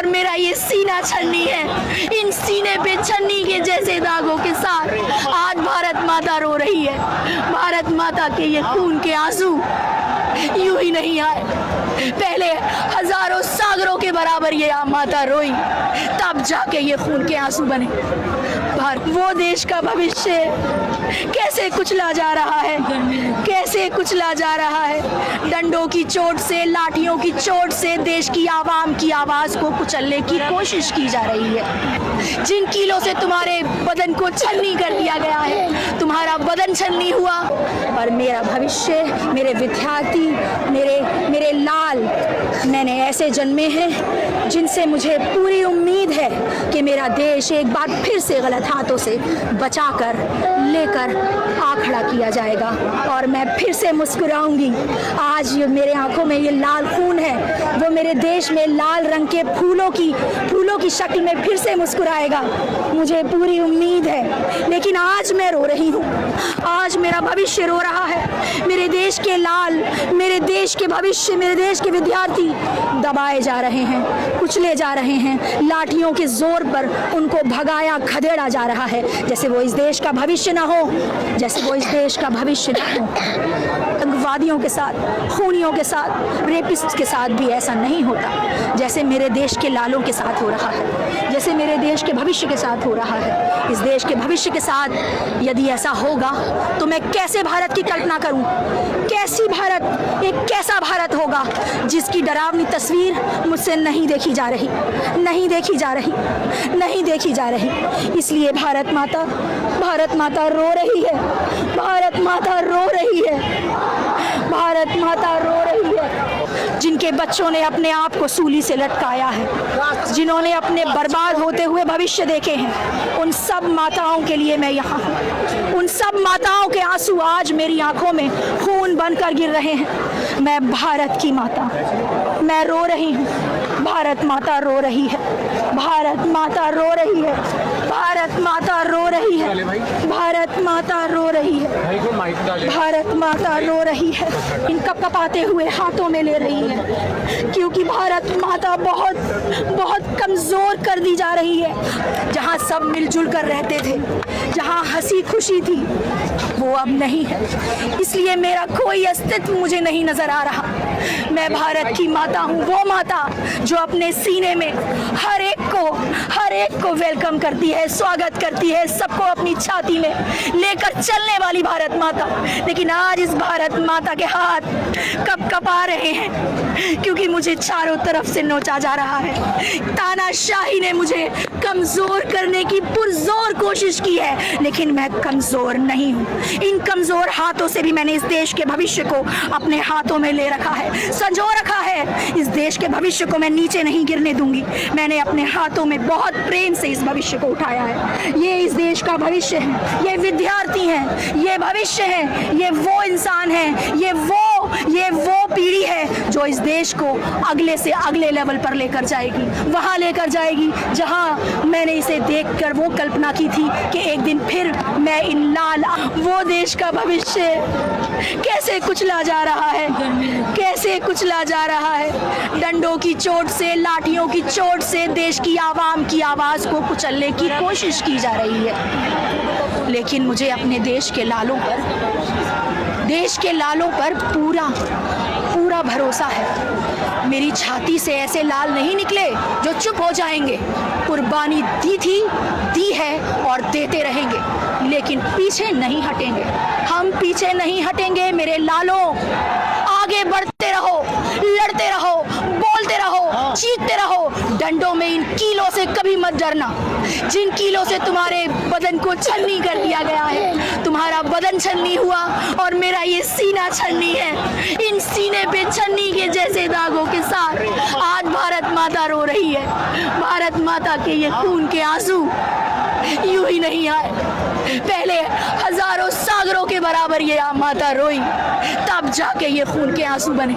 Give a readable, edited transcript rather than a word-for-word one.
और मेरा ये सीना छन्नी है। इन सीने पे छन्नी के जैसे दागों के साथ आज भारत माता रो रही है। भारत माता के ये खून के आंसू यूं ही नहीं आए, पहले हजारों सागरों के बराबर ये माता रोई, तब जाके ये खून के आंसू बने। वो देश का भविष्य कैसे कुचला जा रहा है, कैसे कुचला जा रहा है। डंडों की चोट से, लाठियों की चोट से देश की आवाम की आवाज को कुचलने की कोशिश की जा रही है। जिन कीलों से तुम्हारे बदन को छन्नी कर दिया गया है, तुम्हारा बदन छन्नी हुआ, और मेरा भविष्य, मेरे विद्यार्थी, मेरे लाल, मैंने ऐसे जन्मे हैं जिनसे मुझे पूरी उम्मीद है कि मेरा देश एक बार फिर से गलत हाथों से बचाकर लेकर आ खड़ा किया जाएगा और मैं फिर से मुस्कुराऊंगी। आज ये मेरे आंखों में ये लाल खून है, वो मेरे देश में लाल रंग के फूलों की शक्ल में फिर से मुस्कुराएगा, मुझे पूरी उम्मीद है। लेकिन आज मैं रो रही हूँ, आज मेरा भविष्य रो रहा है। मेरे देश के लाल, मेरे देश के भविष्य, मेरे देश के विद्यार्थी दबाए जा रहे हैं, कुचले जा रहे हैं, लाठियों के जोर पर उनको भगाया खदेड़ा जा रहा है, जैसे वो इस देश का भविष्य ना हो, जैसे वो इस देश का भविष्य ना हो। आतंकवादियों के साथ, खूनियों के साथ, रेपिस्ट के साथ भी ऐसा नहीं होता जैसे मेरे देश के लालों के साथ हो रहा है, जैसे मेरे देश के भविष्य के साथ हो रहा है। इस देश के भविष्य के साथ यदि ऐसा होगा तो मैं कैसे भारत की कल्पना करूं, कैसी भारत, एक कैसा भारत होगा जिसकी डरावनी तस्वीर मुझसे नहीं देखी जा रही, नहीं देखी जा रही, नहीं देखी जा रही। इसलिए भारत माता रो रही है, भारत माता रो रही है, भारत माता रो रही है। जिनके बच्चों ने अपने आप को सूली से लटकाया है, जिन्होंने अपने बर्बाद होते हुए भविष्य देखे हैं, उन सब माताओं के लिए मैं यहाँ हूँ। उन सब माताओं के आंसू आज मेरी आंखों में खून बनकर गिर रहे हैं। मैं भारत की माता, मैं रो रही हूँ, भारत माता रो रही है, भारत माता रो रही है, भारत माता रो रही है, भारत माता रो रही है, भारत माता रो रही है। इन कपकपाते हुए हाथों में ले रही है, क्योंकि भारत माता बहुत बहुत कमजोर कर दी जा रही है। जहाँ सब मिलजुल कर रहते थे, जहाँ हंसी खुशी थी, वो अब नहीं है। इसलिए मेरा कोई अस्तित्व मुझे नहीं नजर आ रहा। मैं भारत की माता हूँ, वो माता जो अपने सीने में हर एक को वेलकम करती है, स्वागत करती है, सबको अपनी छाती में लेकर चलने वाली भारत माता। लेकिन आज इस भारत माता के हाथ कपकपा रहे हैं, क्योंकि मुझे चारों तरफ से नोचा जा रहा है। तानाशाही ने मुझे कमजोर करने की पुरजोर कोशिश की है, लेकिन मैं कमजोर नहीं हूँ। इन कमजोर हाथों से भी मैंने इस देश के भविष्य को अपने हाथों में ले रखा है, संजो रखा है। इस देश के भविष्य को मैं नीचे नहीं गिरने दूंगी। मैंने अपने हाथों में बहुत प्रेम से इस भविष्य को उठाया है। ये इस देश का भविष्य है, ये विद्यार्थी हैं, ये भविष्य है, ये वो इंसान है, ये वो पीढ़ी है जो इस देश को अगले से अगले लेवल पर लेकर जाएगी, वहां लेकर जाएगी जहां मैंने इसे देखकर वो कल्पना की थी कि एक दिन फिर मैं इन लाल, वो देश का भविष्य कैसे कुचला जा रहा है, कैसे कुचला जा रहा है। डंडों की चोट से, लाठियों की चोट से देश की आवाम की आवाज को कुचलने की कोशिश की जा रही है। लेकिन मुझे अपने देश के लालों पर पूरा भरोसा है। मेरी छाती से ऐसे लाल नहीं निकले जो चुप हो जाएंगे। कुर्बानी दी है और देते रहेंगे, लेकिन पीछे नहीं हटेंगे। हम पीछे नहीं हटेंगे मेरे लालों। आगे बढ़ते रहो, लड़ते रहो, बोलते रहो, चीखते रहो। डंडों में इन कीलों से कभी मत डरना, जिन कीलों से तुम्हारे बदन को छन्नी कर दिया गया है। तुम्हारा बदन छन्नी हुआ और मेरा ये सीना छन्नी है। इन सीने पे छन्नी के जैसे दागों के साथ आज भारत माता रो रही है। भारत माता के ये खून के आंसू यूं ही नहीं आए, पहले हजारों सागरों के बराबर ये माता रोई, तब जाके ये खून के आंसू बने।